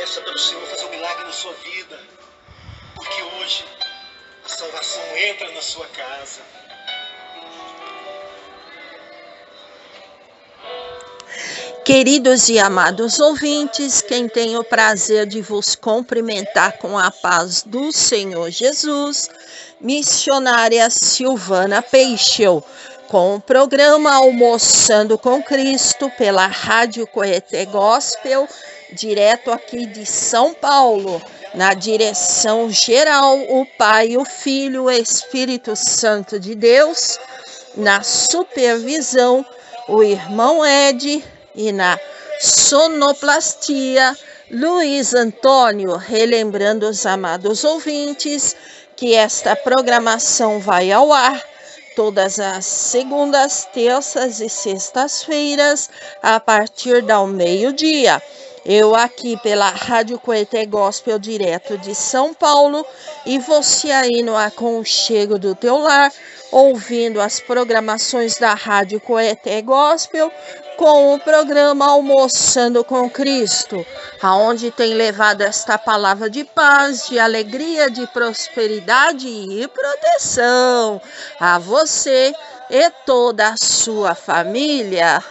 Peça para o Senhor fazer um milagre na sua vida, porque hoje a salvação entra na sua casa. Queridos e amados ouvintes, quem tem o prazer de vos cumprimentar com a paz do Senhor Jesus, missionária Silvana Peixel, com o programa Almoçando com Cristo pela Rádio Coeté Gospel, direto aqui de São Paulo. Na direção geral, o Pai, o Filho, o Espírito Santo de Deus. Na supervisão, o irmão Ed. E na sonoplastia, Luiz Antônio. Relembrando os amados ouvintes que esta programação vai ao ar todas as segundas, terças e sextas-feiras, a partir do meio-dia. Eu aqui pela Rádio Coeté Gospel, direto de São Paulo, e você aí no aconchego do teu lar, ouvindo as programações da Rádio Coeté Gospel, com o programa Almoçando com Cristo, aonde tem levado esta palavra de paz, de alegria, de prosperidade e proteção a você e toda a sua família.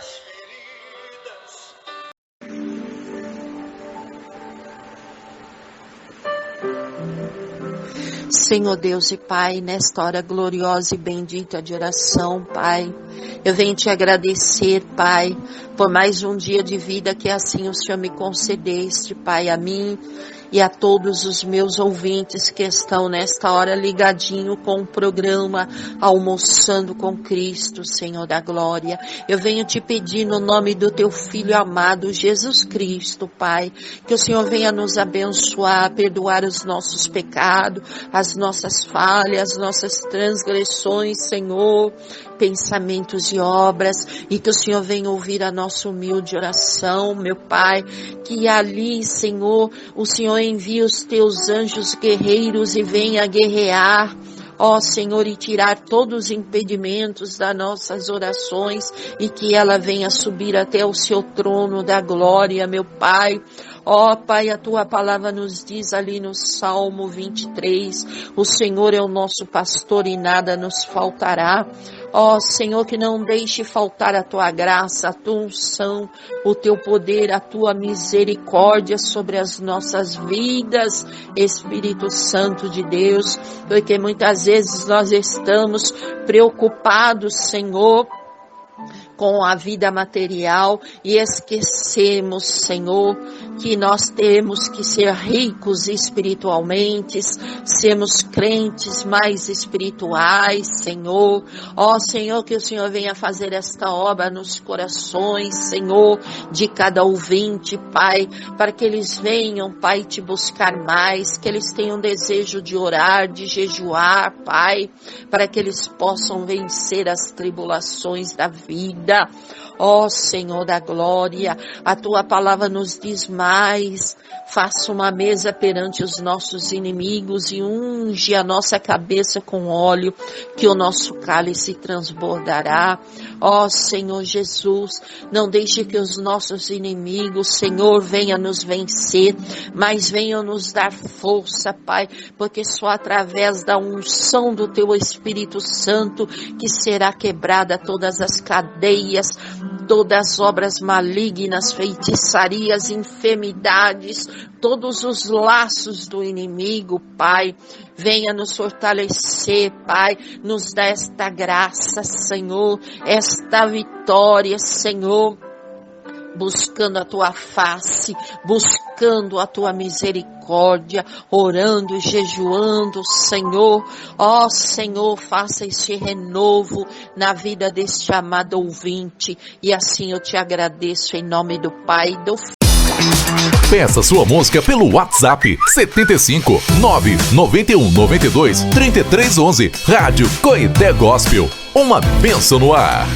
Senhor Deus e Pai, nesta hora gloriosa e bendita de oração, Pai, eu venho te agradecer, Pai, por mais um dia de vida que assim o Senhor me concedeste, Pai, a mim e a todos os meus ouvintes que estão nesta hora ligadinho com o programa Almoçando com Cristo, Senhor da Glória. Eu venho te pedir no nome do teu Filho amado Jesus Cristo, Pai, que o Senhor venha nos abençoar, perdoar os nossos pecados, as nossas falhas, nossas transgressões, Senhor, pensamentos e obras, e que o Senhor venha ouvir a nossa humilde oração, meu Pai, que ali, Senhor, o Senhor envie os teus anjos guerreiros e venha guerrear, ó Senhor, e tirar todos os impedimentos das nossas orações e que ela venha subir até o seu trono da glória, meu Pai. Ó Pai, a tua palavra nos diz ali no Salmo 23, o Senhor é o nosso pastor e nada nos faltará. Ó Senhor, que não deixe faltar a tua graça, a tua unção, o teu poder, a tua misericórdia sobre as nossas vidas, Espírito Santo de Deus, porque muitas vezes nós estamos preocupados, Senhor, com a vida material e esquecemos, Senhor, que nós temos que ser ricos espiritualmente, sermos crentes mais espirituais, Senhor. Ó Senhor, que o Senhor venha fazer esta obra nos corações, Senhor, de cada ouvinte, Pai, para que eles venham, Pai, te buscar mais, que eles tenham desejo de orar, de jejuar, Pai, para que eles possam vencer as tribulações da vida. Ó Senhor da glória, a tua palavra nos diz mais, faça uma mesa perante os nossos inimigos e unge a nossa cabeça com óleo, que o nosso cálice transbordará. Ó Senhor Jesus, não deixe que os nossos inimigos, Senhor, venham nos vencer, mas venham nos dar força, Pai, porque só através da unção do teu Espírito Santo que será quebrada todas as cadeias, todas as obras malignas, feitiçarias, enfermidades, todos os laços do inimigo, Pai. Venha nos fortalecer, Pai, nos dá esta graça, Senhor, esta vitória, Senhor, buscando a tua face, buscando a tua misericórdia, orando e jejuando, Senhor. Ó Senhor, faça este renovo na vida deste amado ouvinte, e assim eu te agradeço em nome do Pai e do Filho. Peça sua música pelo WhatsApp 75 991 92 3311. Rádio Coeté Gospel, uma bênção no ar.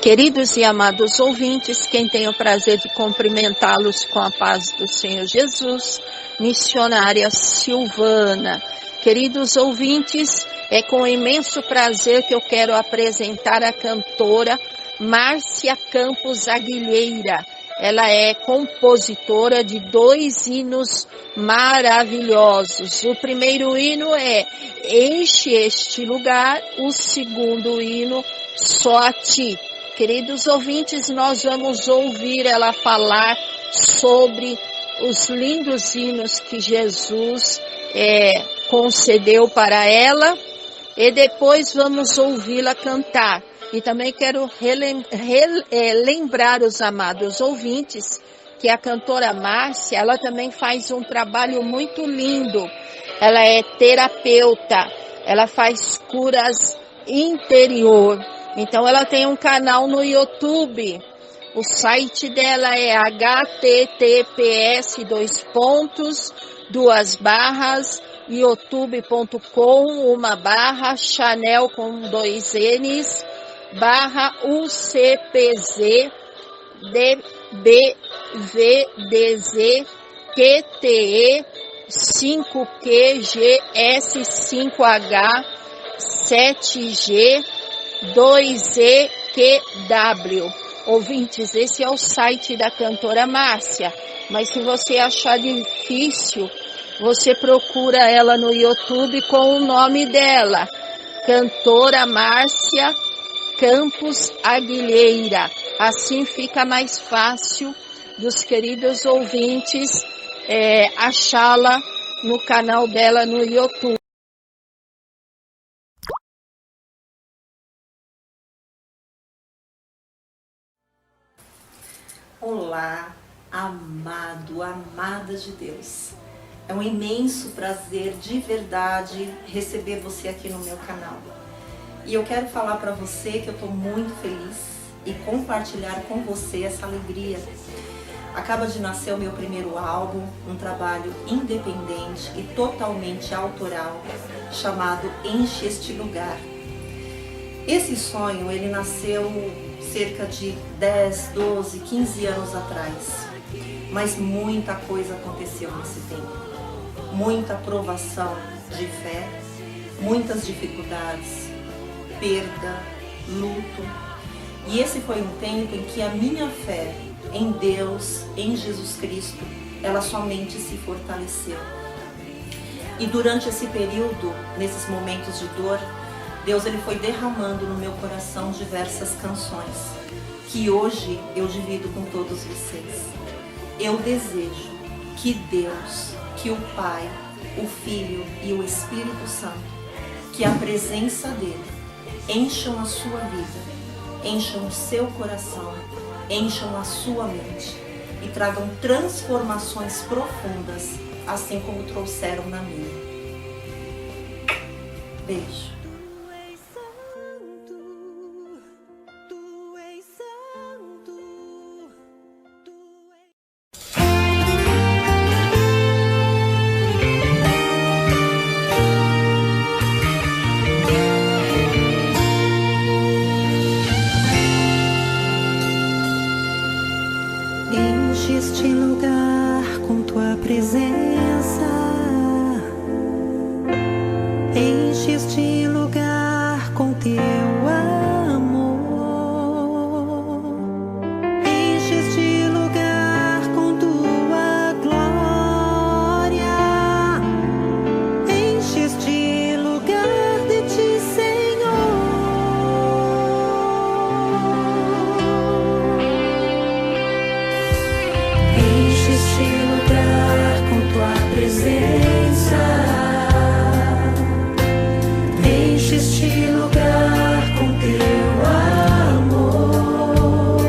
Queridos e amados ouvintes, quem tem o prazer de cumprimentá-los com a paz do Senhor Jesus, missionária Silvana. Queridos ouvintes, É com imenso prazer que eu quero apresentar a cantora Márcia Campos Aguilheira. Ela é compositora de 2 hinos maravilhosos. O primeiro hino é Enche Este Lugar, o segundo hino, Só a Ti. Queridos ouvintes, nós vamos ouvir ela falar sobre os lindos hinos que Jesus concedeu para ela, e depois vamos ouvi-la cantar. E também quero lembrar os amados ouvintes que a cantora Márcia, ela também faz um trabalho muito lindo. Ela é terapeuta, ela faz curas interior. Então ela tem um canal no YouTube. O site dela é https://Chanel UCPZ DBVDZ QTE5QGS5H 7G 2EQW. Ouvintes, esse é o site da cantora Márcia, mas se você achar difícil, você procura ela no YouTube com o nome dela, cantora Márcia Campos Aguilheira. Assim fica mais fácil dos queridos ouvintes achá-la no canal dela no YouTube. Olá, amado, amada de Deus. É um imenso prazer, de verdade, receber você aqui no meu canal. E eu quero falar para você que eu estou muito feliz e compartilhar com você essa alegria. Acaba de nascer o meu primeiro álbum, um trabalho independente e totalmente autoral, chamado Enche Este Lugar. Esse sonho, ele nasceu cerca de 10, 12, 15 anos atrás, mas muita coisa aconteceu nesse tempo. Muita provação de fé, muitas dificuldades, perda, luto. E esse foi um tempo em que a minha fé em Deus, em Jesus Cristo, ela somente se fortaleceu. E durante esse período, nesses momentos de dor, Deus ele foi derramando no meu coração diversas canções, que hoje eu divido com todos vocês. Eu desejo que Deus, que o Pai, o Filho e o Espírito Santo, que a presença dele encham a sua vida, encham o seu coração, encham a sua mente e tragam transformações profundas, assim como trouxeram na minha. Beijo. Este lugar com tua presença, enche este lugar com teu amor, enche este lugar com tua glória, enche este lugar de ti, Senhor. Enche este lugar com tua presença, enche este lugar com teu amor,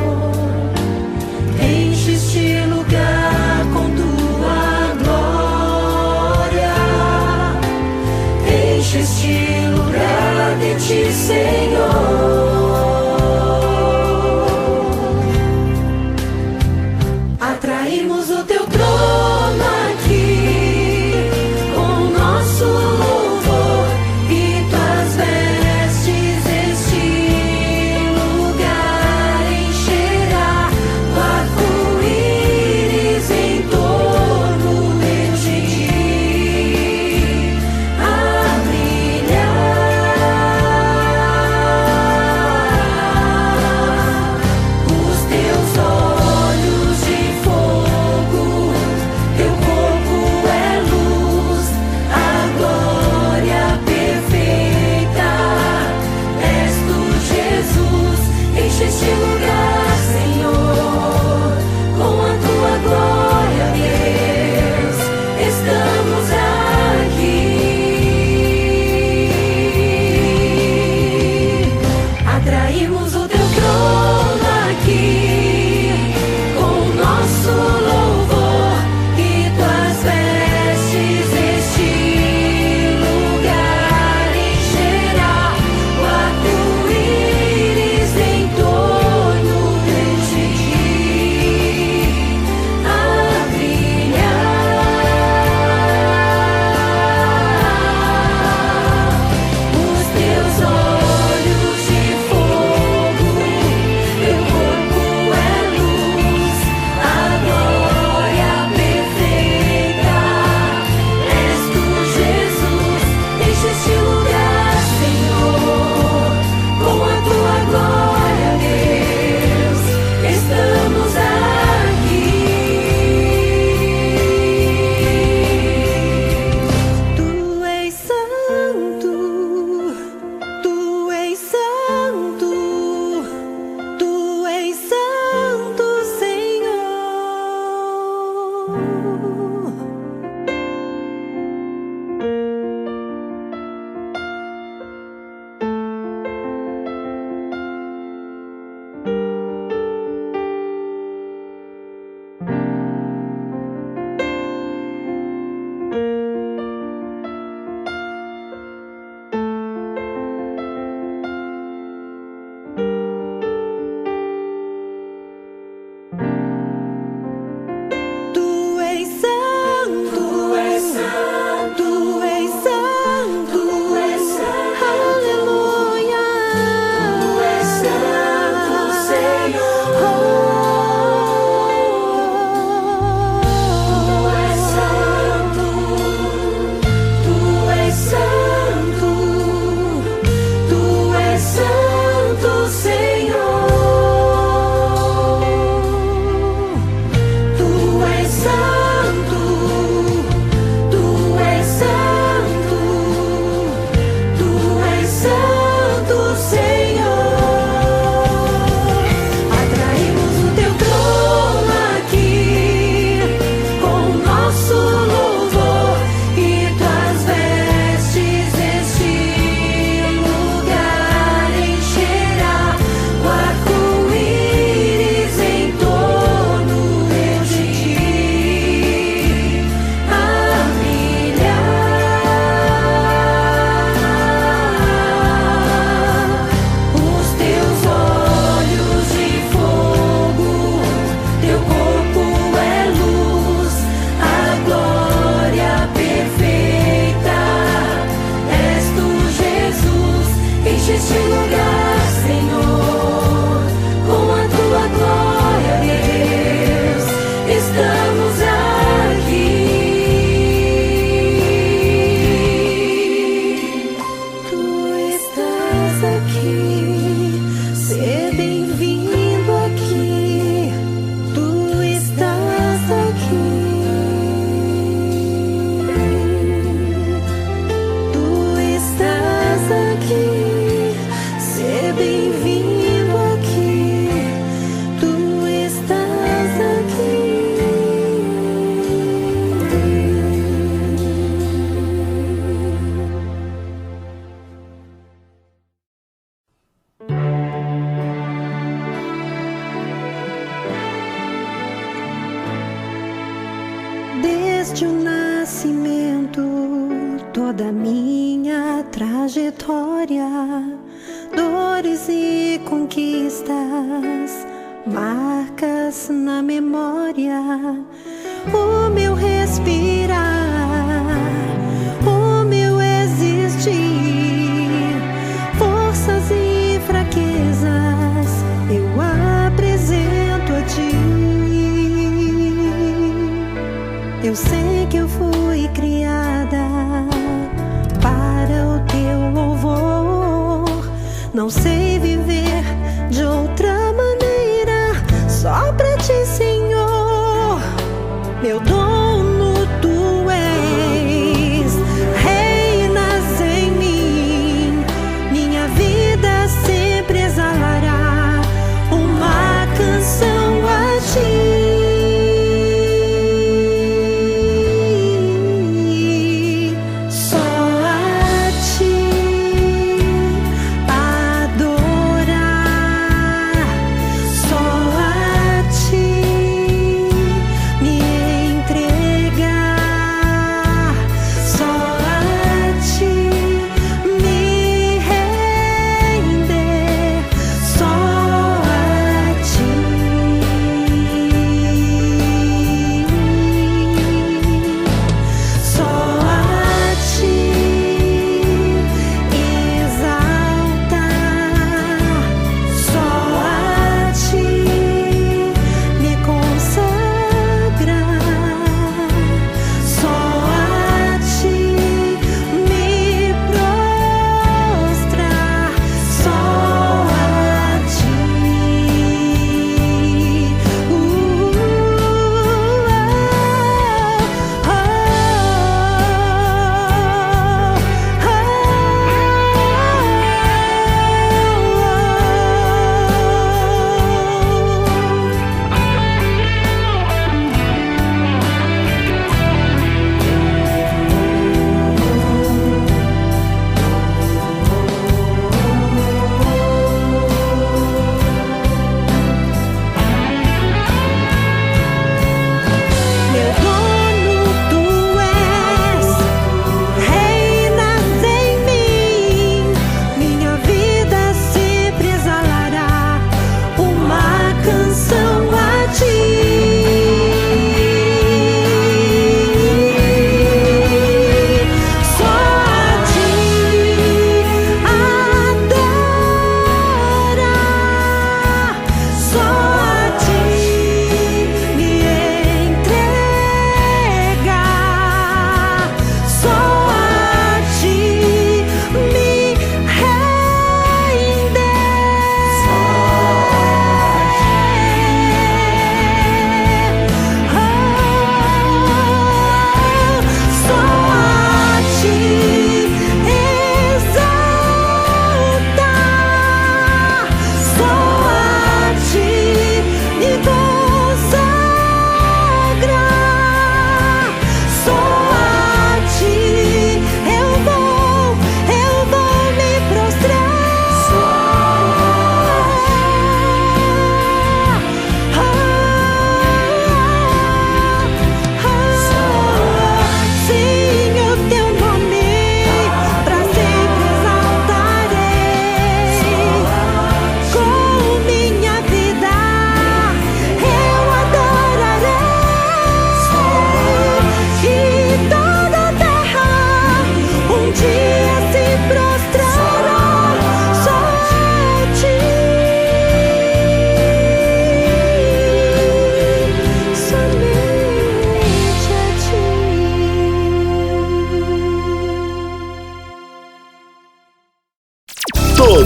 enche este lugar com tua glória, enche este lugar de ti, Senhor. Atraímos o teu trono aqui com nosso louvor e tuas vestes. Este lugar encherá o arco-íris em torno de ti, a brilhar. trajetória, dores e conquistas, marcas na memória, o meu respirar, o meu existir, forças e fraquezas, eu apresento a ti. Eu sei que eu fui criada para o teu louvor, não sei viver de outra maneira, só pra ti, Senhor. Meu dono tu és, reinas em mim, minha vida sempre exalará uma canção a ti.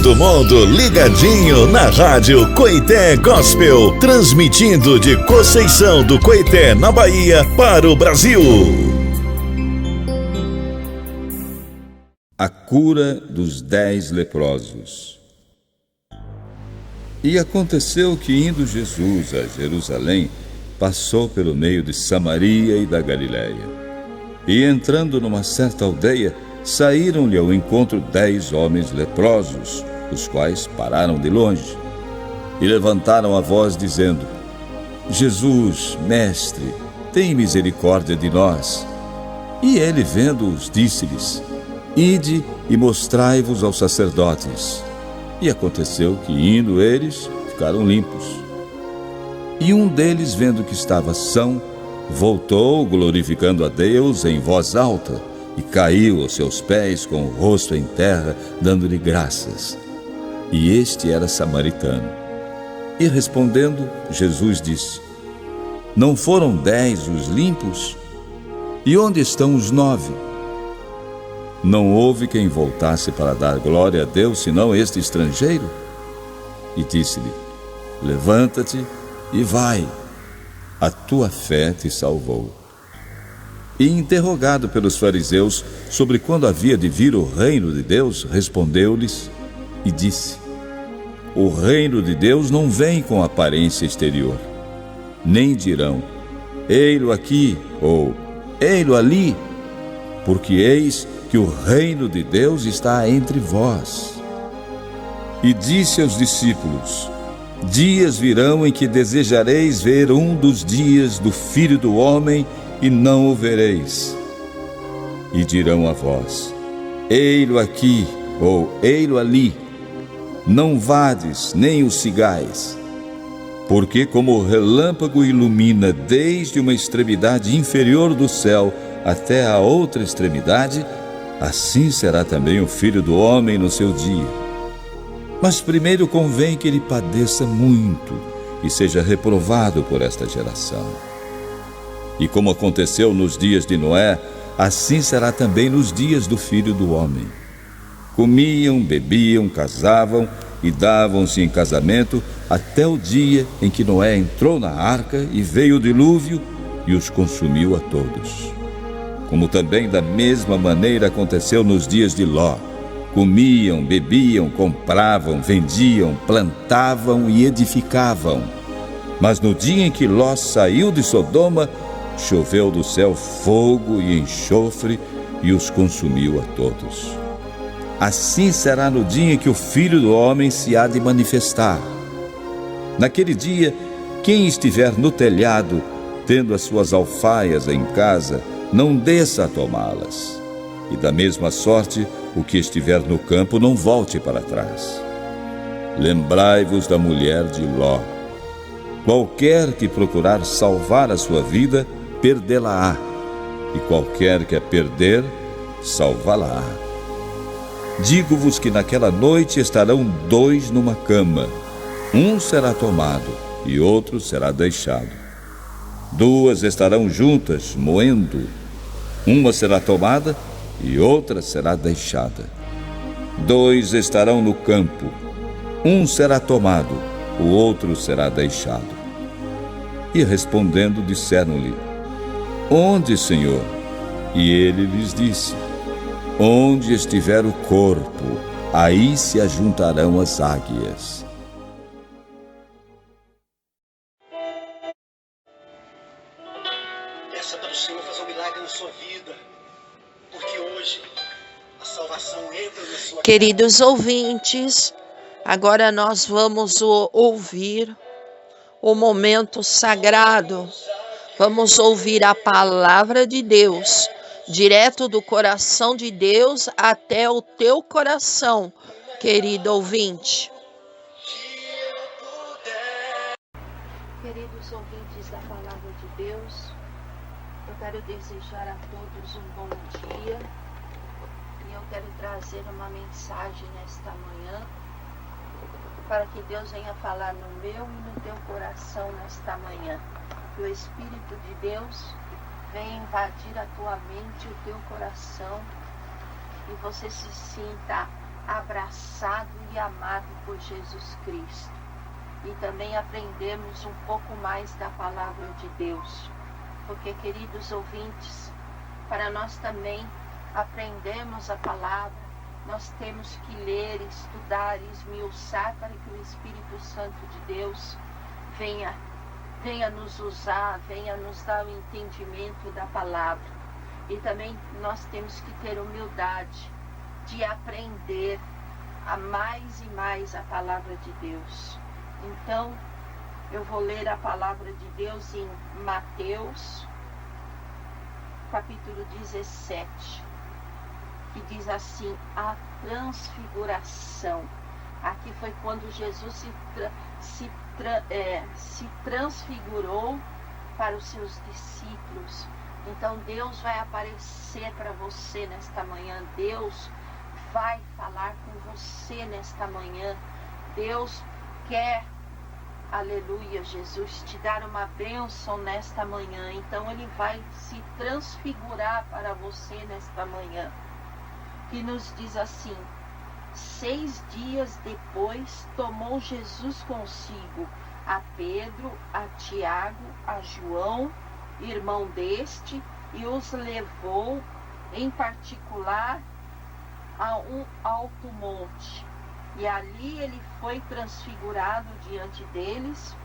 Todo mundo ligadinho na Rádio Coité Gospel, transmitindo de Conceição do Coité, na Bahia, para o Brasil. A cura dos 10 leprosos. E aconteceu que, indo Jesus a Jerusalém, passou pelo meio de Samaria e da Galiléia. E entrando numa certa aldeia, saíram-lhe ao encontro 10 homens leprosos, os quais pararam de longe e levantaram a voz dizendo: Jesus, mestre, tem misericórdia de nós. E ele, vendo-os, disse-lhes: Ide e mostrai-vos aos sacerdotes. E aconteceu que, indo eles, ficaram limpos. E um deles, vendo que estava são, voltou, glorificando a Deus em voz alta, e caiu aos seus pés com o rosto em terra, dando-lhe graças. E este era samaritano. E respondendo, Jesus disse: Não foram 10 os limpos? E onde estão os 9? Não houve quem voltasse para dar glória a Deus, senão este estrangeiro. E disse-lhe: Levanta-te e vai, a tua fé te salvou. E interrogado pelos fariseus sobre quando havia de vir o reino de Deus, respondeu-lhes e disse: O reino de Deus não vem com aparência exterior, nem dirão: Ei-lo aqui, ou ei-lo ali, porque eis que o reino de Deus está entre vós. E disse aos discípulos: Dias virão em que desejareis ver um dos dias do Filho do Homem, e não o vereis. E dirão a vós: Ei-lo aqui, ou ei-lo ali. Não vades, nem o sigais. Porque como o relâmpago ilumina desde uma extremidade inferior do céu até a outra extremidade, assim será também o Filho do Homem no seu dia. Mas primeiro convém que ele padeça muito e seja reprovado por esta geração. E como aconteceu nos dias de Noé, assim será também nos dias do Filho do Homem. Comiam, bebiam, casavam e davam-se em casamento até o dia em que Noé entrou na arca e veio o dilúvio e os consumiu a todos. Como também da mesma maneira aconteceu nos dias de Ló. Comiam, bebiam, compravam, vendiam, plantavam e edificavam. Mas no dia em que Ló saiu de Sodoma, choveu do céu fogo e enxofre e os consumiu a todos. Assim será no dia em que o Filho do Homem se há de manifestar. Naquele dia, quem estiver no telhado, tendo as suas alfaias em casa, não desça a tomá-las. E da mesma sorte, o que estiver no campo não volte para trás. Lembrai-vos da mulher de Ló. Qualquer que procurar salvar a sua vida, perdê-la-á, e qualquer que a perder, salvá-la-á. Digo-vos que naquela noite estarão 2 numa cama, um será tomado e outro será deixado. 2 estarão juntas, moendo, uma será tomada e outra será deixada. 2 estarão no campo, um será tomado, o outro será deixado. E respondendo, disseram-lhe: Onde, Senhor? E ele lhes disse: Onde estiver o corpo, aí se ajuntarão as águias. Peça para o Senhor fazer um milagre na sua vida, porque hoje a salvação entra na sua Queridos ouvintes, agora nós vamos ouvir o momento sagrado. Vamos ouvir a palavra de Deus, direto do coração de Deus até o teu coração, querido ouvinte. Queridos ouvintes da palavra de Deus, eu quero desejar a todos um bom dia e eu quero trazer uma mensagem nesta manhã para que Deus venha falar no meu e no teu coração nesta manhã. Que o Espírito de Deus venha invadir a tua mente e o teu coração e você se sinta abraçado e amado por Jesus Cristo. E também aprendemos um pouco mais da palavra de Deus. Porque, queridos ouvintes, para nós também aprendermos a palavra, nós temos que ler, estudar e esmiuçar para que o Espírito Santo de Deus venha nos usar, venha nos dar o entendimento da palavra. E também nós temos que ter humildade de aprender a mais e mais a palavra de Deus. Então, eu vou ler a palavra de Deus em Mateus, capítulo 17. que diz assim, a transfiguração. Aqui foi quando Jesus se transfigurou para os seus discípulos. Então Deus vai aparecer para você nesta manhã. Deus vai falar com você nesta manhã. Deus quer, aleluia, Jesus, te dar uma bênção nesta manhã. Então Ele vai se transfigurar para você nesta manhã. Que nos diz assim, 6 dias depois tomou Jesus consigo a Pedro, a Tiago, a João, irmão deste, e os levou em particular a um alto monte. E ali ele foi transfigurado diante deles,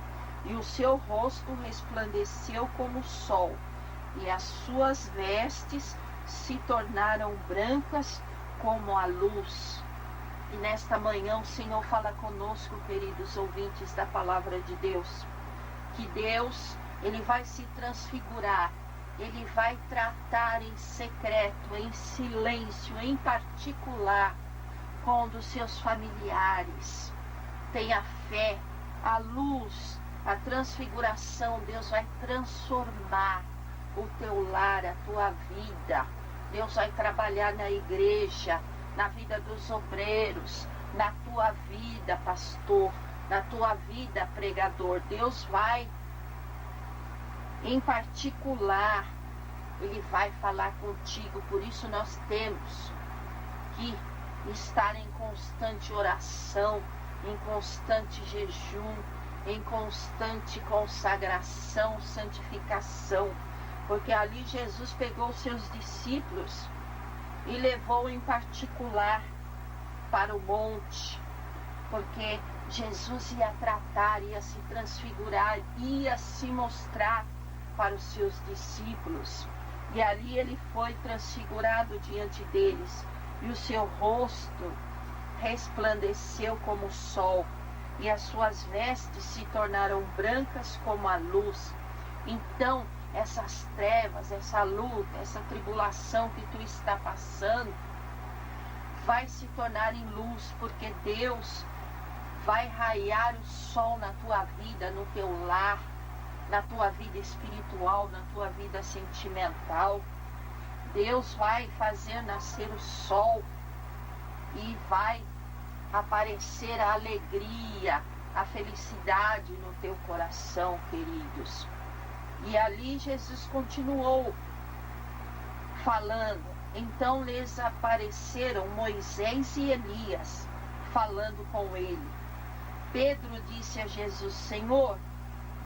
e o seu rosto resplandeceu como o sol, e as suas vestes se tornaram brancas como a luz. E nesta manhã o Senhor fala conosco, queridos ouvintes da palavra de Deus, que Deus, Ele vai se transfigurar, Ele vai tratar em secreto, em silêncio, em particular, com um dos seus familiares. Tenha fé, a luz, a transfiguração, Deus vai transformar o teu lar, a tua vida. Deus vai trabalhar na igreja, na vida dos obreiros, na tua vida, pastor, na tua vida, pregador. Deus vai, em particular, Ele vai falar contigo. Por isso nós temos que estar em constante oração, em constante jejum, em constante consagração, santificação. Porque ali Jesus pegou os seus discípulos e levou em particular para o monte, porque Jesus ia tratar, ia se transfigurar, ia se mostrar para os seus discípulos. E ali ele foi transfigurado diante deles, e o seu rosto resplandeceu como o sol, e as suas vestes se tornaram brancas como a luz. Então, essas trevas, essa luta, essa tribulação que tu está passando, vai se tornar em luz, porque Deus vai raiar o sol na tua vida, no teu lar, na tua vida espiritual, na tua vida sentimental. Deus vai fazer nascer o sol e vai aparecer a alegria, a felicidade no teu coração, queridos. E ali Jesus continuou falando. Então lhes apareceram Moisés e Elias, falando com ele. Pedro disse a Jesus, Senhor,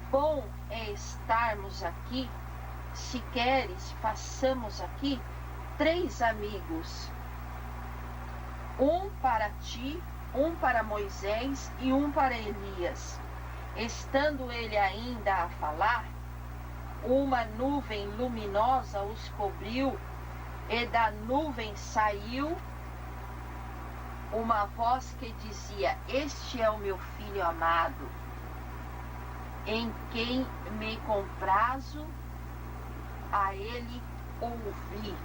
bom é estarmos aqui. Se queres, façamos aqui 3 amigos. Um para ti, um para Moisés e um para Elias. Estando ele ainda a falar, uma nuvem luminosa os cobriu, e da nuvem saiu uma voz que dizia, este é o meu filho amado, em quem me comprazo, a ele ouvi.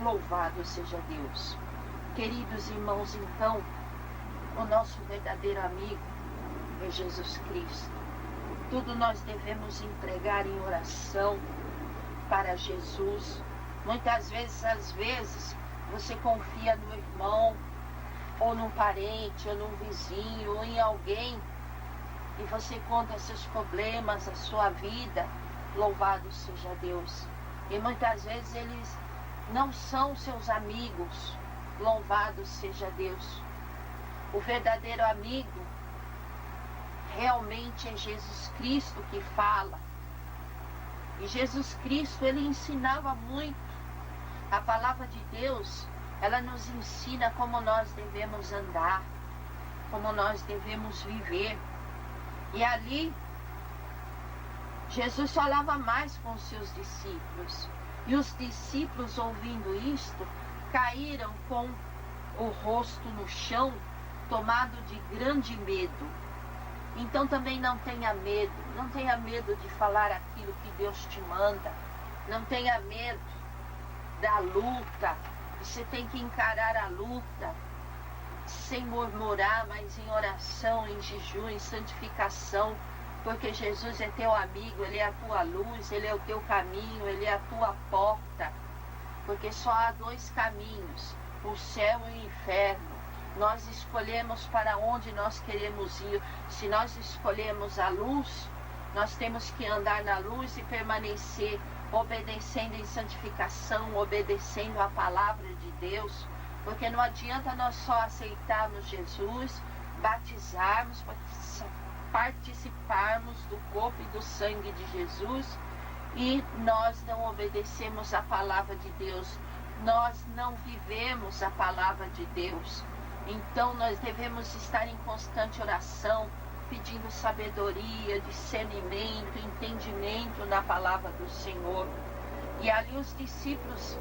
Louvado seja Deus. Queridos irmãos, então, o nosso verdadeiro amigo é Jesus Cristo. Tudo nós devemos entregar em oração para Jesus. Muitas vezes, às vezes, você confia no irmão, ou num parente, ou num vizinho, ou em alguém, e você conta seus problemas, a sua vida. Louvado seja Deus. E muitas vezes eles não são seus amigos. Louvado seja Deus. O verdadeiro amigo realmente é Jesus Cristo que fala. E Jesus Cristo, ele ensinava muito. A palavra de Deus, ela nos ensina como nós devemos andar, como nós devemos viver. E ali, Jesus falava mais com os seus discípulos. E os discípulos, ouvindo isto, caíram com o rosto no chão, tomado de grande medo. Então também não tenha medo de falar aquilo que Deus te manda, não tenha medo da luta, Você tem que encarar a luta sem murmurar, mas em oração, em jejum, em santificação, porque Jesus é teu amigo, Ele é a tua luz, Ele é o teu caminho, Ele é a tua porta, porque só há dois caminhos, o céu e o inferno. Nós escolhemos para onde nós queremos ir. Se nós escolhemos a luz, nós temos que andar na luz e permanecer obedecendo em santificação, obedecendo a palavra de Deus, porque não adianta nós só aceitarmos Jesus, batizarmos, participarmos do corpo e do sangue de Jesus e nós não obedecemos a palavra de Deus, nós não vivemos a palavra de Deus. Então nós devemos estar em constante oração, pedindo sabedoria, discernimento, entendimento na palavra do Senhor. E ali os discípulos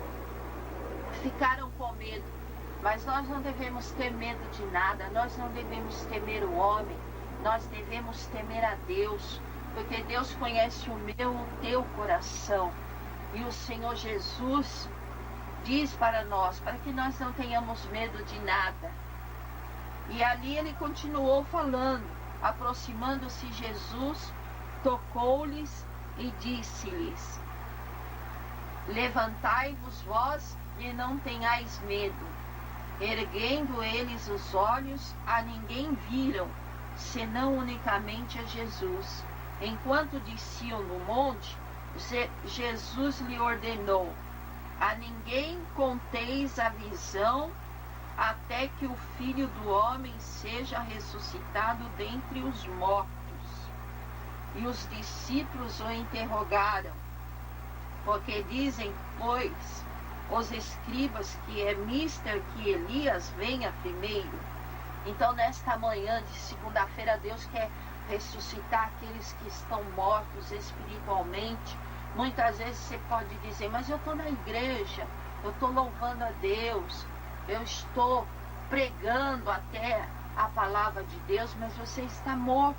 ficaram com medo, mas nós não devemos ter medo de nada, nós não devemos temer o homem, nós devemos temer a Deus, porque Deus conhece o meu, o teu coração. E o Senhor Jesus diz para nós, para que nós não tenhamos medo de nada. E ali ele continuou falando, aproximando-se Jesus, tocou-lhes e disse-lhes: levantai-vos vós e não tenhais medo. Erguendo eles os olhos, a ninguém viram, senão unicamente a Jesus. Enquanto desciam no monte, Jesus lhe ordenou: a ninguém conteis a visão, até que o Filho do Homem seja ressuscitado dentre os mortos. E os discípulos o interrogaram, porque dizem, pois, os escribas que é mister que Elias venha primeiro. Então, nesta manhã de segunda-feira, Deus quer ressuscitar aqueles que estão mortos espiritualmente. Muitas vezes você pode dizer, mas eu estou na igreja, eu estou louvando a Deus, eu estou pregando até a palavra de Deus, mas você está morto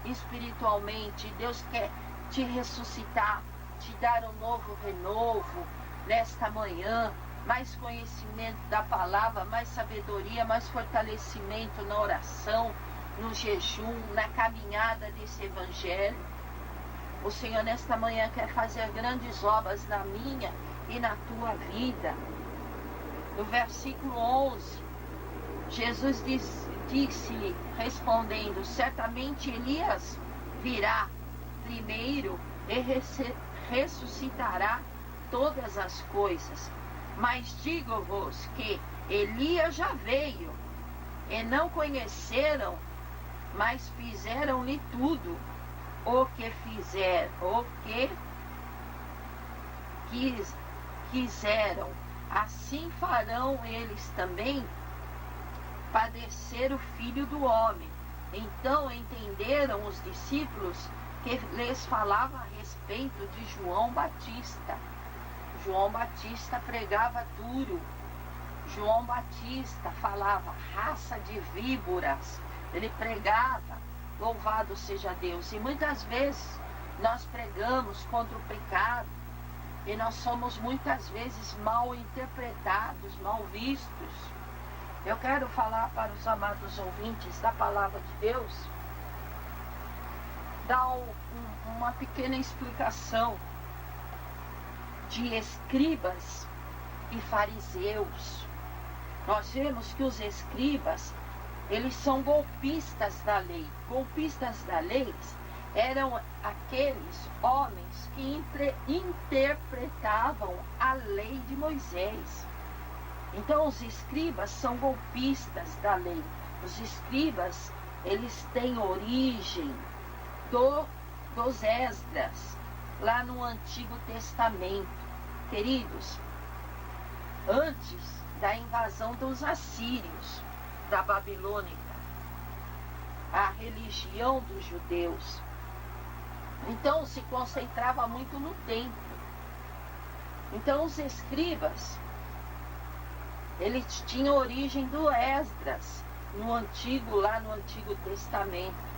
espiritualmente. Deus quer te ressuscitar, te dar um novo renovo nesta manhã, mais conhecimento da palavra, mais sabedoria, mais fortalecimento na oração, no jejum, na caminhada desse evangelho. O Senhor nesta manhã quer fazer grandes obras na minha e na tua vida. No versículo 11, Jesus disse-lhe, respondendo, certamente Elias virá primeiro e ressuscitará todas as coisas. Mas digo-vos que Elias já veio, e não conheceram, mas fizeram-lhe tudo o que quiseram. Assim farão eles também padecer o Filho do Homem. Então entenderam os discípulos que lhes falava a respeito de João Batista. João Batista pregava duro. João Batista falava raça de víboras. Ele pregava, louvado seja Deus. E muitas vezes nós pregamos contra o pecado e nós somos muitas vezes mal interpretados, mal vistos. Eu quero falar para os amados ouvintes da palavra de Deus, dar uma pequena explicação de escribas e fariseus. Nós vemos que os escribas, eles são golpistas da lei. Golpistas da lei eram aqueles homens que interpretavam a lei de Moisés. Então os escribas são golpistas da lei. Os escribas, eles têm origem dos Esdras, lá no Antigo Testamento. Queridos, antes da invasão dos assírios, da Babilônia, a religião dos judeus, então se concentrava muito no templo. Então os escribas, eles tinham origem do Esdras, lá no Antigo Testamento.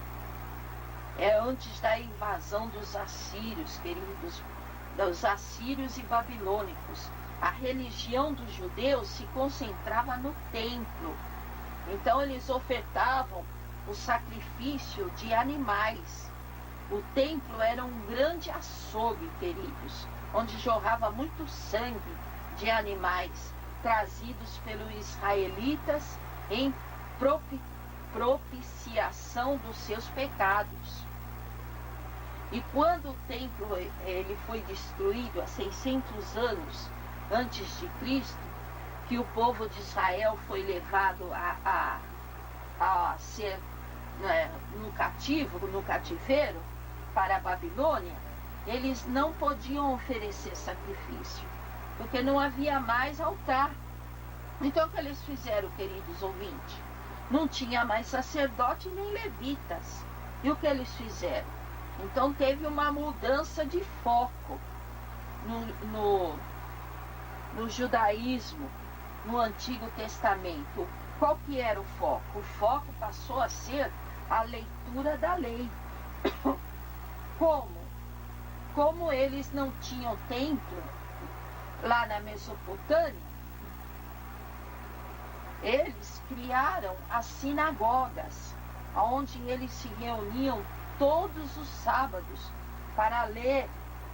É antes da invasão dos assírios, queridos. dos assírios e babilônicos. A religião dos judeus se concentrava no templo. Então eles ofertavam o sacrifício de animais. O templo era um grande açougue, queridos, onde jorrava muito sangue de animais trazidos pelos israelitas em propiciação dos seus pecados. E quando o templo ele foi destruído há 600 anos antes de Cristo, que o povo de Israel foi levado a ser no cativeiro para a Babilônia, eles não podiam oferecer sacrifício, porque não havia mais altar. Então o que eles fizeram, queridos ouvintes? Não tinha mais sacerdote nem levitas. E o que eles fizeram? Então teve uma mudança de foco no judaísmo, no Antigo Testamento. Qual que era o foco? O foco passou a ser a leitura da lei. Como eles não tinham templo lá na Mesopotâmia, eles criaram as sinagogas, onde eles se reuniam todos os sábados para ler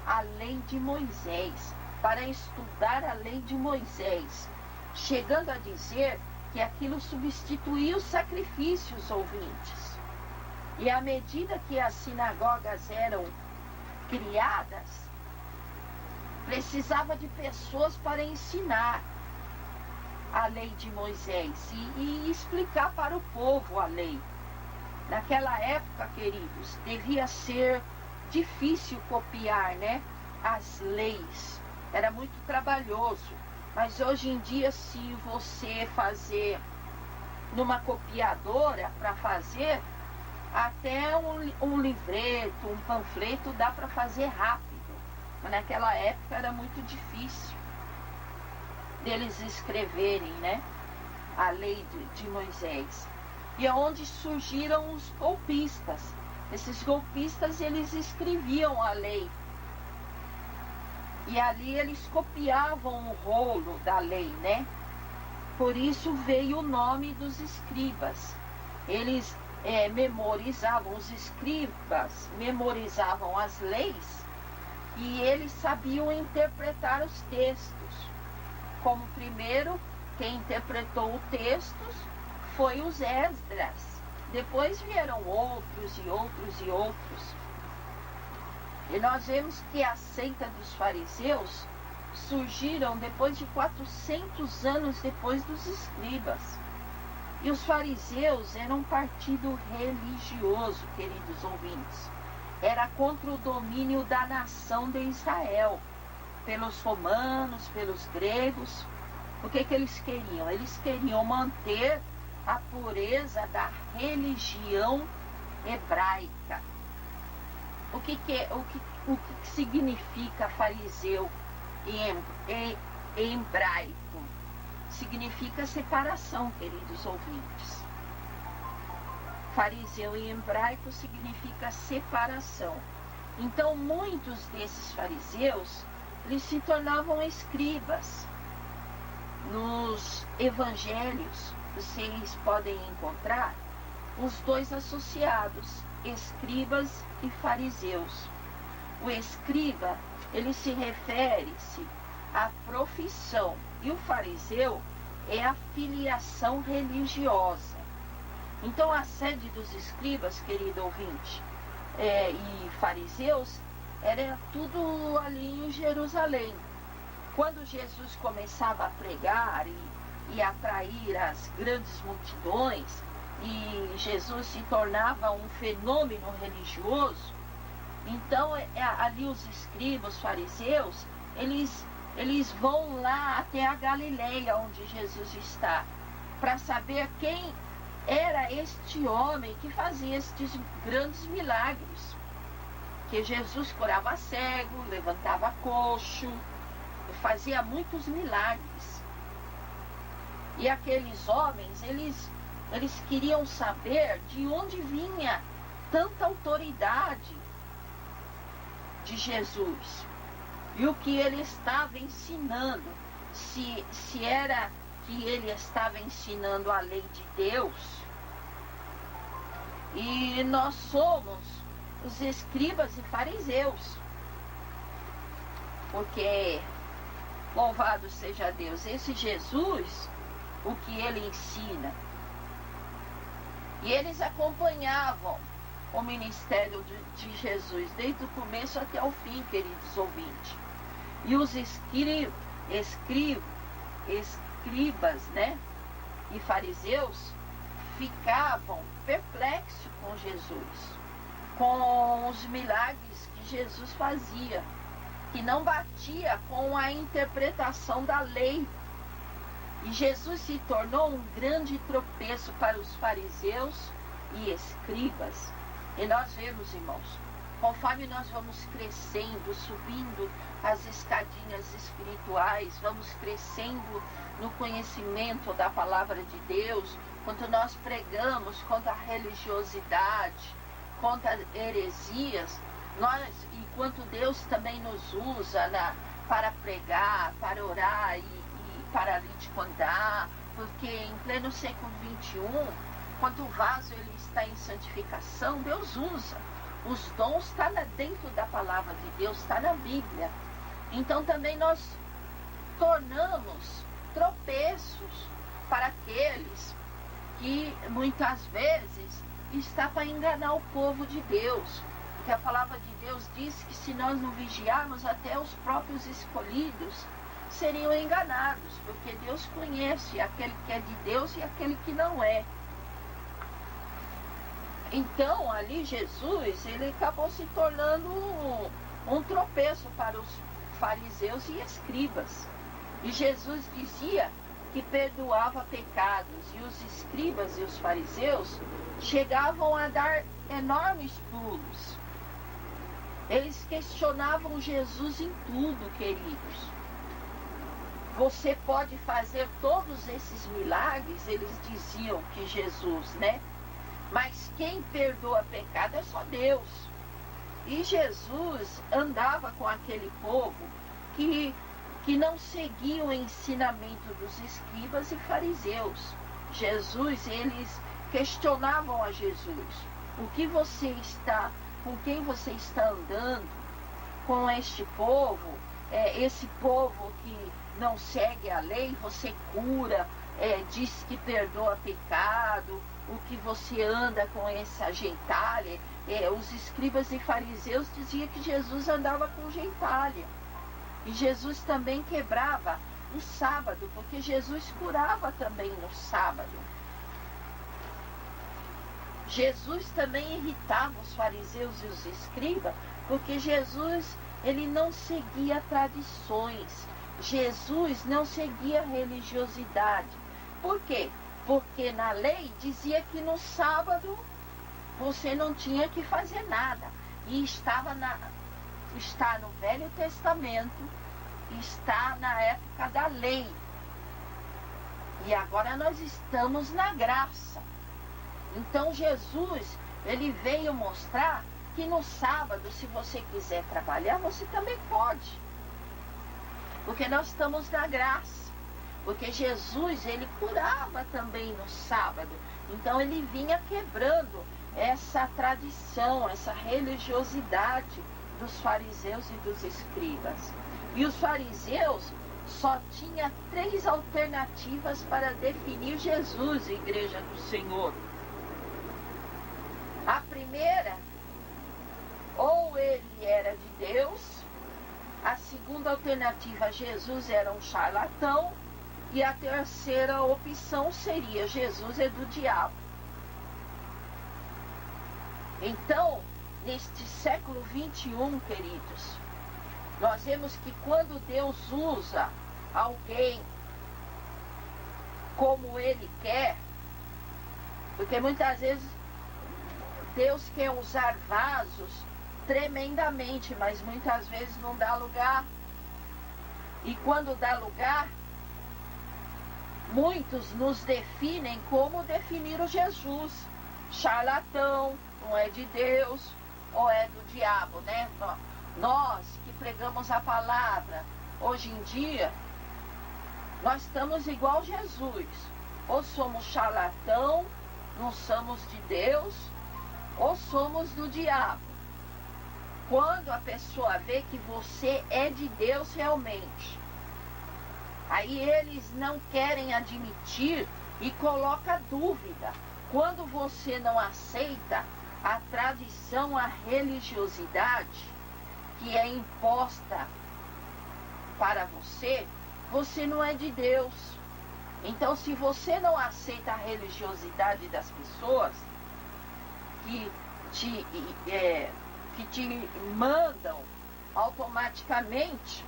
a lei de Moisés, para estudar a lei de Moisés, chegando a dizer que aquilo substituía os sacrifícios, ouvintes. E à medida que as sinagogas eram criadas, precisava de pessoas para ensinar a lei de Moisés e explicar para o povo a lei. Naquela época, queridos, devia ser difícil copiar, as leis. Era muito trabalhoso. Mas hoje em dia, se você fazer numa copiadora para fazer, até um livreto, um panfleto dá para fazer rápido. Mas naquela época era muito difícil deles escreverem, a lei de Moisés. E é onde surgiram os golpistas. Esses golpistas, eles escreviam a lei. E ali eles copiavam o rolo da lei, Por isso veio o nome dos escribas. Eles memorizavam, os escribas memorizavam as leis e eles sabiam interpretar os textos. Como primeiro, quem interpretou os textos foi os Esdras. Depois vieram outros e outros e outros. E nós vemos que a seita dos fariseus surgiram depois de 400 anos depois dos escribas. E os fariseus eram um partido religioso, queridos ouvintes. Era contra o domínio da nação de Israel, pelos romanos, pelos gregos. O que eles queriam? Eles queriam manter a pureza da religião hebraica. O que significa fariseu em hebraico? Significa separação, queridos ouvintes. Fariseu em hebraico significa separação. Então, muitos desses fariseus, eles se tornavam escribas. Nos evangelhos, vocês podem encontrar os dois associados, escribas e fariseus. O escriba, ele se refere-se à profissão, e o fariseu é a filiação religiosa. Então a sede dos escribas, querido ouvinte, e fariseus, era tudo ali em Jerusalém. Quando Jesus começava a pregar e atrair as grandes multidões, e Jesus se tornava um fenômeno religioso, então ali os escribas, os fariseus, eles vão lá até a Galileia, onde Jesus está, para saber quem era este homem que fazia estes grandes milagres. Que Jesus curava cego, levantava coxo, fazia muitos milagres. E aqueles homens, eles queriam saber de onde vinha tanta autoridade de Jesus. e o que ele estava ensinando, se era que ele estava ensinando a lei de Deus. E nós somos os escribas e fariseus, porque, louvado seja Deus, esse Jesus, o que ele ensina, e eles acompanhavam o ministério de Jesus desde o começo até o fim, queridos ouvintes. E os escribas, né, e fariseus ficavam perplexos com Jesus, com os milagres que Jesus fazia, que não batia com a interpretação da lei. E Jesus se tornou um grande tropeço para os fariseus e escribas. E nós vemos, irmãos, conforme nós vamos crescendo, subindo as escadinhas espirituais, vamos crescendo no conhecimento da palavra de Deus, quando nós pregamos contra a religiosidade, contra heresias, enquanto Deus também nos usa para pregar, para orar e paralítico andar, porque em pleno século XXI, quando o vaso ele está em santificação, Deus usa. Os dons estão dentro da palavra de Deus, está na Bíblia. Então também nós tornamos tropeços para aqueles que muitas vezes está para enganar o povo de Deus. Porque a palavra de Deus diz que se nós não vigiarmos, até os próprios escolhidos seriam enganados, porque Deus conhece aquele que é de Deus e aquele que não é. Então ali Jesus, ele acabou se tornando um tropeço para os fariseus e escribas. E Jesus dizia que perdoava pecados, e os escribas e os fariseus chegavam a dar enormes pulos. Eles questionavam Jesus em tudo, queridos. Você pode fazer todos esses milagres, eles diziam que Jesus, né? Mas quem perdoa pecado é só Deus. E Jesus andava com aquele povo que não seguia o ensinamento dos escribas e fariseus. Eles questionavam a Jesus. Com quem você está andando? Com este povo? Esse povo que não segue a lei, você cura, diz que perdoa pecado, o que você anda com essa gentalha. Os escribas e fariseus diziam que Jesus andava com gentalha. E Jesus também quebrava o sábado, porque Jesus curava também no sábado. Jesus também irritava os fariseus e os escribas, porque Jesus, ele não seguia tradições. Jesus não seguia religiosidade. Por quê? Porque na lei dizia que no sábado você não tinha que fazer nada. E está no Velho Testamento, está na época da lei. E agora nós estamos na graça. Então Jesus, ele veio mostrar que no sábado, se você quiser trabalhar, você também pode. Porque nós estamos na graça. Porque Jesus, ele curava também no sábado. Então ele vinha quebrando essa tradição, essa religiosidade dos fariseus e dos escribas. E os fariseus só tinham 3 alternativas para definir Jesus, igreja do Senhor. A primeira, ou ele era de Deus. A segunda alternativa, Jesus era um charlatão. E a terceira opção seria, Jesus é do diabo. Então, neste século XXI, queridos, nós vemos que quando Deus usa alguém como Ele quer, porque muitas vezes Deus quer usar vasos tremendamente, mas muitas vezes não dá lugar. E quando dá lugar, muitos nos definem como definiram Jesus. Charlatão, não é de Deus, ou é do diabo, né? Nós que pregamos a palavra, hoje em dia, nós estamos igual Jesus. Ou somos charlatão, não somos de Deus, ou somos do diabo. Quando a pessoa vê que você é de Deus realmente, aí eles não querem admitir e coloca dúvida. Quando você não aceita a tradição, a religiosidade que é imposta para você, você não é de Deus. Então, se você não aceita a religiosidade das pessoas que te mandam automaticamente,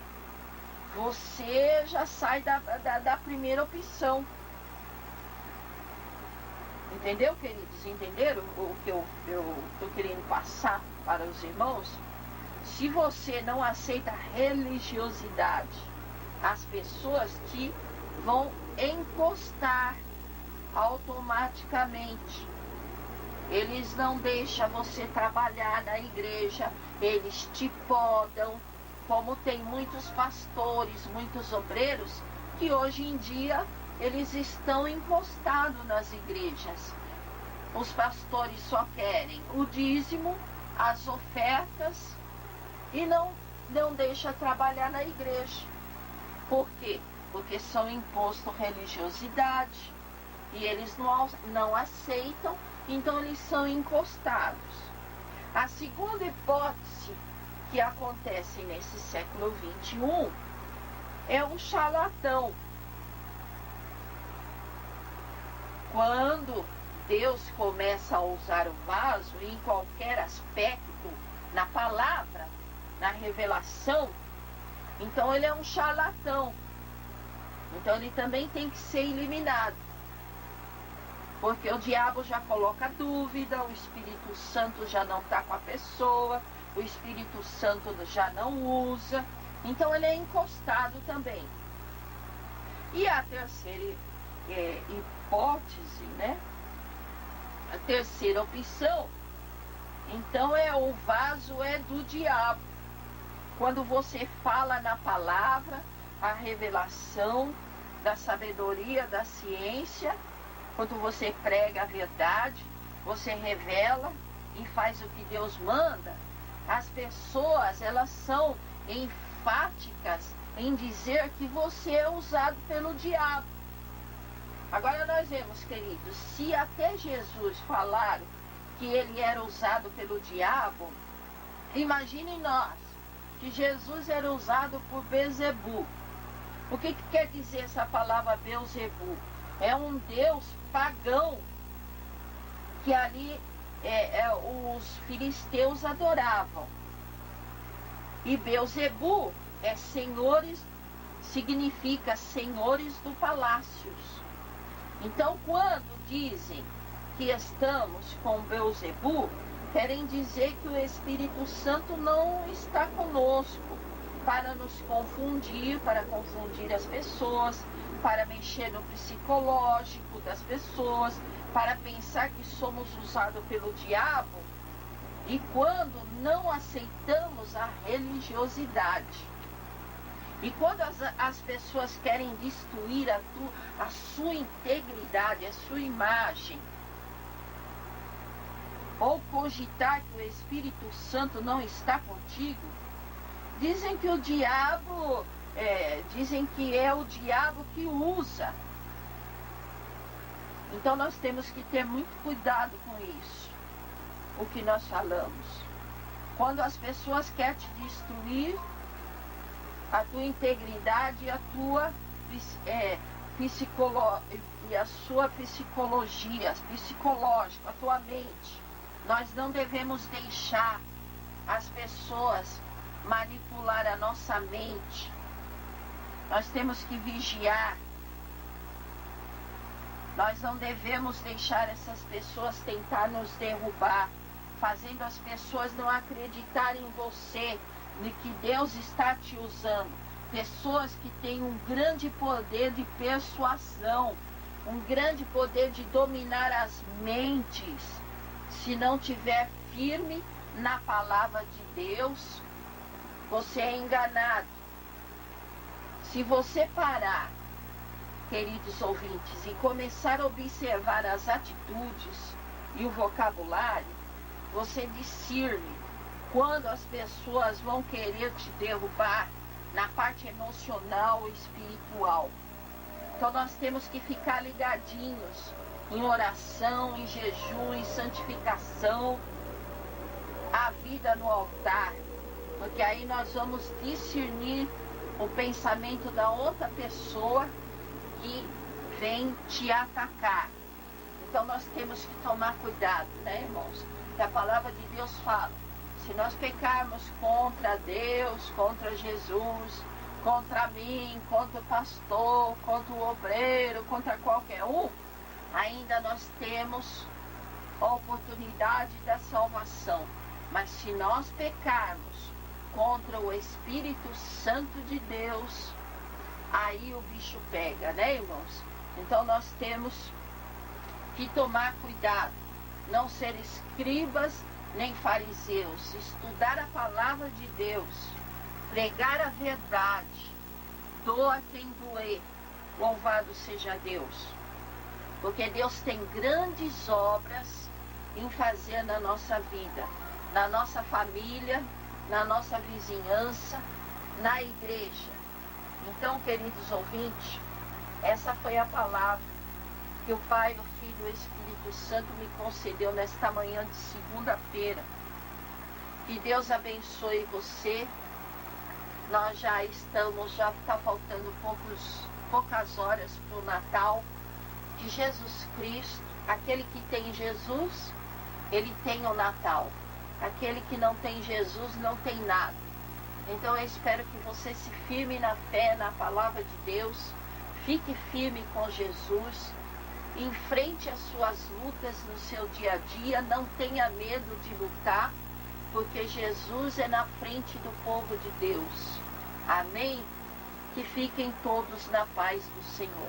você já sai da primeira opção. Entendeu, queridos? Entenderam o que eu estou querendo passar para os irmãos? Se você não aceita a religiosidade, as pessoas te vão encostar automaticamente. Eles não deixam você trabalhar na igreja, eles te podam, como tem muitos pastores, muitos obreiros, que hoje em dia eles estão encostados nas igrejas. Os pastores só querem o dízimo, as ofertas e não deixam trabalhar na igreja. Por quê? Porque são imposto religiosidade e eles não aceitam, então eles são encostados. A segunda hipótese que acontece nesse século 21 é um charlatão. Quando Deus começa a usar o vaso em qualquer aspecto, na palavra, na revelação, então ele é um charlatão. Então ele também tem que ser eliminado. Porque o diabo já coloca dúvida, o Espírito Santo já não está com a pessoa, o Espírito Santo já não usa, então ele é encostado também. E a terceira hipótese, né? A terceira opção, então o vaso é do diabo. Quando você fala na palavra, a revelação da sabedoria, da ciência, quando você prega a verdade, você revela e faz o que Deus manda, as pessoas, elas são enfáticas em dizer que você é usado pelo diabo. Agora nós vemos, queridos, se até Jesus falaram que ele era usado pelo diabo, imagine nós, que Jesus era usado por Beelzebu. O que quer dizer essa palavra Beelzebu? É um deus pagão que ali os filisteus adoravam. E Beelzebu significa senhores do palácios. Então, quando dizem que estamos com Beelzebu, querem dizer que o Espírito Santo não está conosco para nos confundir, para confundir as pessoas, para mexer no psicológico das pessoas, para pensar que somos usados pelo diabo, e quando não aceitamos a religiosidade. E quando as pessoas querem destruir a sua integridade, a sua imagem, ou cogitar que o Espírito Santo não está contigo, dizem que o diabo, dizem que é o diabo que usa. Então nós temos que ter muito cuidado com isso, o que nós falamos. Quando as pessoas querem te destruir, a tua integridade e a tua e a sua psicologia, psicológica, a tua mente. Nós não devemos deixar as pessoas manipular a nossa mente. Nós temos que vigiar. Nós não devemos deixar essas pessoas tentar nos derrubar, fazendo as pessoas não acreditarem em você, de que Deus está te usando. Pessoas que têm um grande poder de persuasão, um grande poder de dominar as mentes, se não tiver firme na palavra de Deus, você é enganado. Se você parar, queridos ouvintes, e começar a observar as atitudes e o vocabulário, você discerne quando as pessoas vão querer te derrubar na parte emocional e espiritual. Então nós temos que ficar ligadinhos em oração, em jejum, em santificação, a vida no altar, porque aí nós vamos discernir o pensamento da outra pessoa que vem te atacar. Então nós temos que tomar cuidado, né, irmãos? Que a palavra de Deus fala, se nós pecarmos contra Deus, contra Jesus, contra mim, contra o pastor, contra o obreiro, contra qualquer um, ainda nós temos a oportunidade da salvação. Mas se nós pecarmos contra o Espírito Santo de Deus, aí o bicho pega, né, irmãos? Então nós temos que tomar cuidado, não ser escribas nem fariseus, estudar a palavra de Deus, pregar a verdade, doa quem doer, louvado seja Deus. Porque Deus tem grandes obras em fazer na nossa vida, na nossa família, na nossa vizinhança, na igreja. Então, queridos ouvintes, essa foi a palavra que o Pai, o Filho e o Espírito Santo me concedeu nesta manhã de segunda-feira. Que Deus abençoe você. Nós já está faltando poucas horas para o Natal de Jesus Cristo. Aquele que tem Jesus, ele tem o Natal. Aquele que não tem Jesus não tem nada. Então eu espero que você se firme na fé, na palavra de Deus. Fique firme com Jesus. Enfrente as suas lutas no seu dia a dia. Não tenha medo de lutar, porque Jesus é na frente do povo de Deus. Amém? Que fiquem todos na paz do Senhor.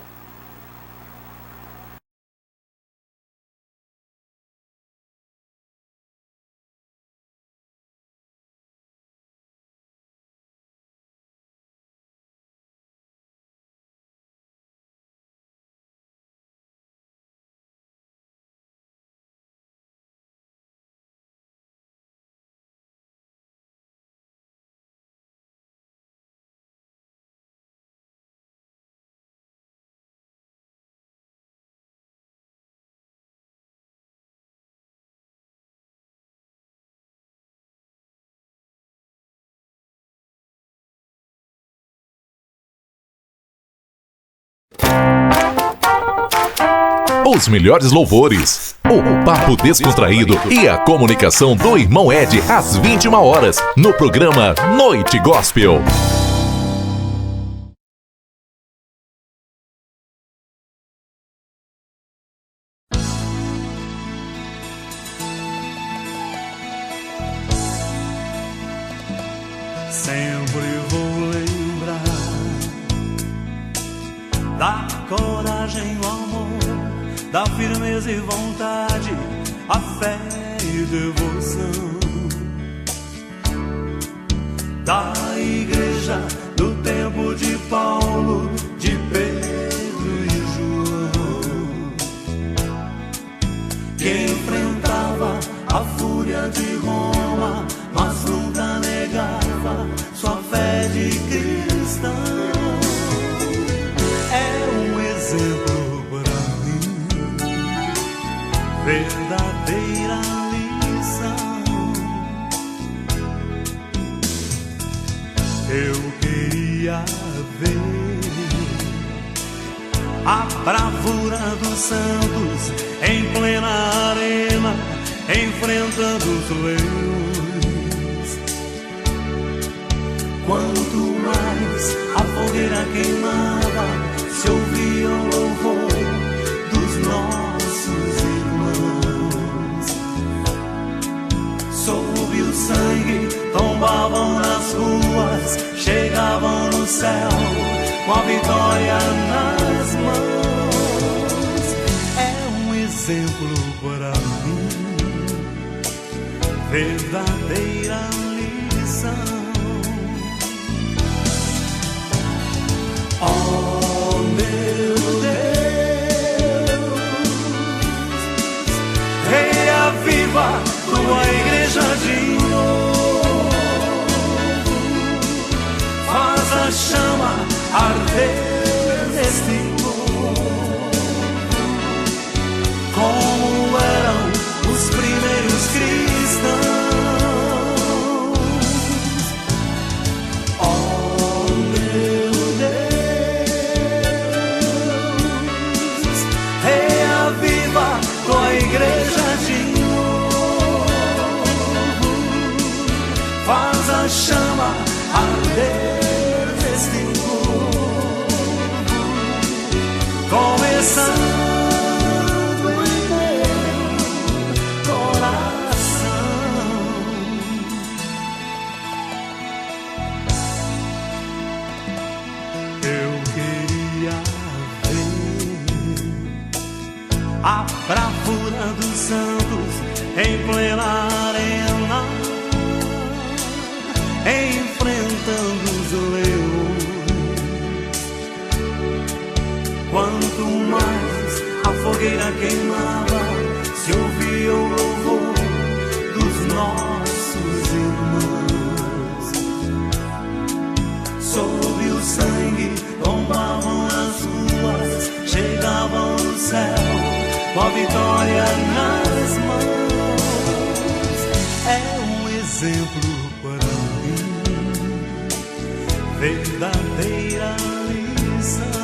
Os melhores louvores, o papo descontraído e a comunicação do irmão Ed às 21 horas no programa Noite Gospel. Sempre vou lembrar da coragem, o amor, da firmeza e vontade, a fé e devoção da igreja do tempo de Paulo, de Pedro e João, que enfrentava a fúria de Roma, mas nunca negava sua fé de cristão. É um exemplo para mim, verdadeira lição. Eu queria ver a bravura dos santos em plena arena, enfrentando os leões. Quanto mais a fogueira queimava, se ouvia o louvor dos nossos irmãos. Sob o sangue tombavam nas ruas, chegavam no céu com a vitória nas mãos. É um exemplo para mim, verdadeira lição. tua igreja de novo. Faz a chama arder neste povo, como eram os primeiros cristãos. Chama arder neste povo, começando em meu coração. Eu queria ver a bravura dos santos em plena arena, enfrentando os leões. Quanto mais a fogueira queimava, se ouvia o louvor dos nossos irmãos. Sob o sangue tombavam as ruas, chegavam no céu com a vitória nas mãos. É um exemplo, verdadeira lição.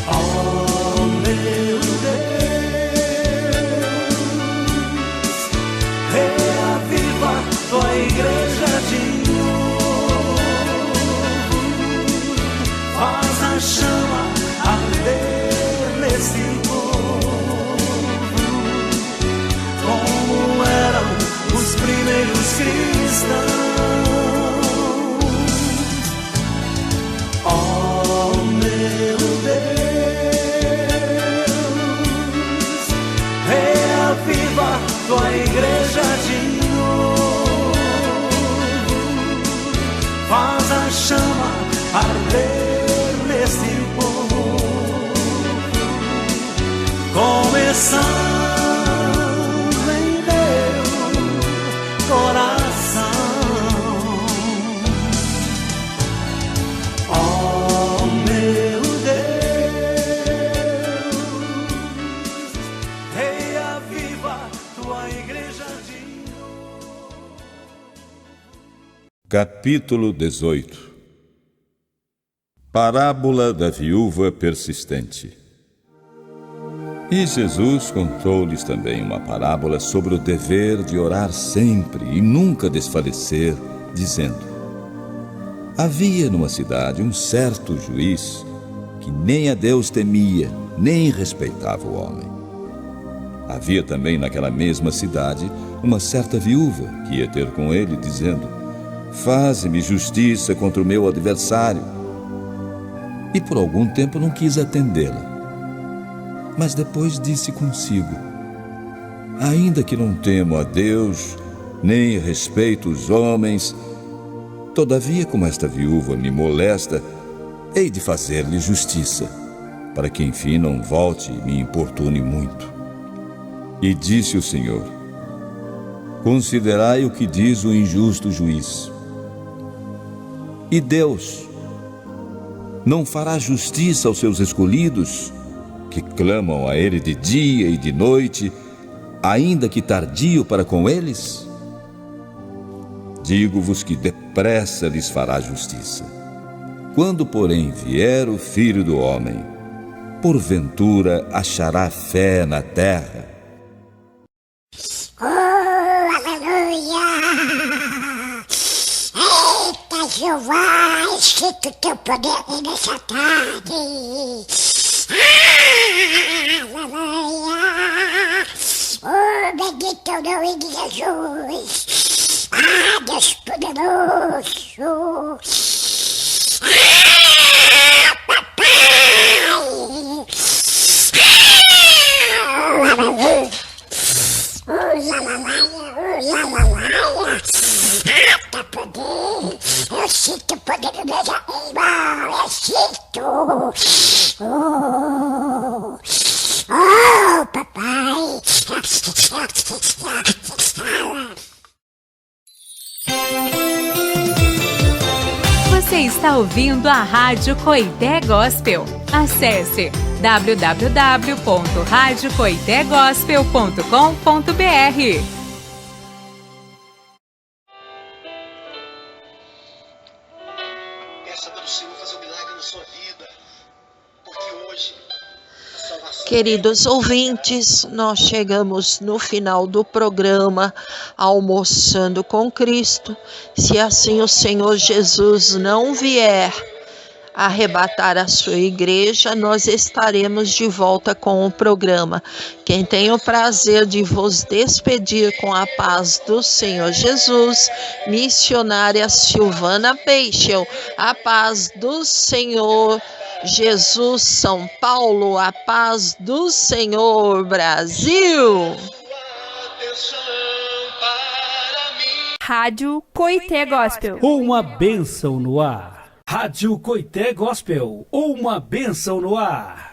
Oh meu Deus, reaviva tua igreja de novo. Faz a chama arder nesse povo, como eram os primeiros cristãos. Oh meu Deus, reaviva tua igreja de novo. Faz a chama arder nesse povo, começando em meu coração. Oh meu Deus, reaviva tua igreja de novo. Capítulo 18. Parábola da viúva persistente. E Jesus contou-lhes também uma parábola sobre o dever de orar sempre e nunca desfalecer, dizendo: havia numa cidade um certo juiz que nem a Deus temia, nem respeitava o homem. Havia também naquela mesma cidade uma certa viúva que ia ter com ele, dizendo: faze-me justiça contra o meu adversário. E por algum tempo não quis atendê-la. Mas depois disse consigo: ainda que não temo a Deus, nem respeito os homens, todavia, como esta viúva me molesta, hei de fazer-lhe justiça, para que enfim não volte e me importune muito. E disse o Senhor: considerai o que diz o injusto juiz. E Deus não fará justiça aos seus escolhidos, que clamam a Ele de dia e de noite, ainda que tardio para com eles? Digo-vos que depressa lhes fará justiça. Quando, porém, vier o Filho do Homem, porventura achará fé na terra? Oh, aleluia! Eita, Jeová, escrito o teu poder nessa tarde. Aleluia! Oh, bendito é o nome de Jesus! Ah, Deus poderoso! Ah, papai! Aleluia! Tá poder, eu sinto o poder do meu irmão, eu sinto. Oh, papai, Você está ouvindo a Rádio Coité Gospel. Acesse www.radiocoitegospel.com.br. Peça para o Senhor fazer um milagre na sua vida, porque hoje a salvação... Queridos ouvintes, nós chegamos no final do programa Almoçando com Cristo. Se assim o Senhor Jesus não vier arrebatar a sua igreja, nós estaremos de volta com o programa. Quem tem o prazer de vos despedir com a paz do Senhor Jesus, missionária Silvana Peixel. A paz do Senhor Jesus, São Paulo, a paz do Senhor, Brasil. Rádio Coité Gospel. Uma bênção no ar. Rádio Coité Gospel, uma bênção no ar.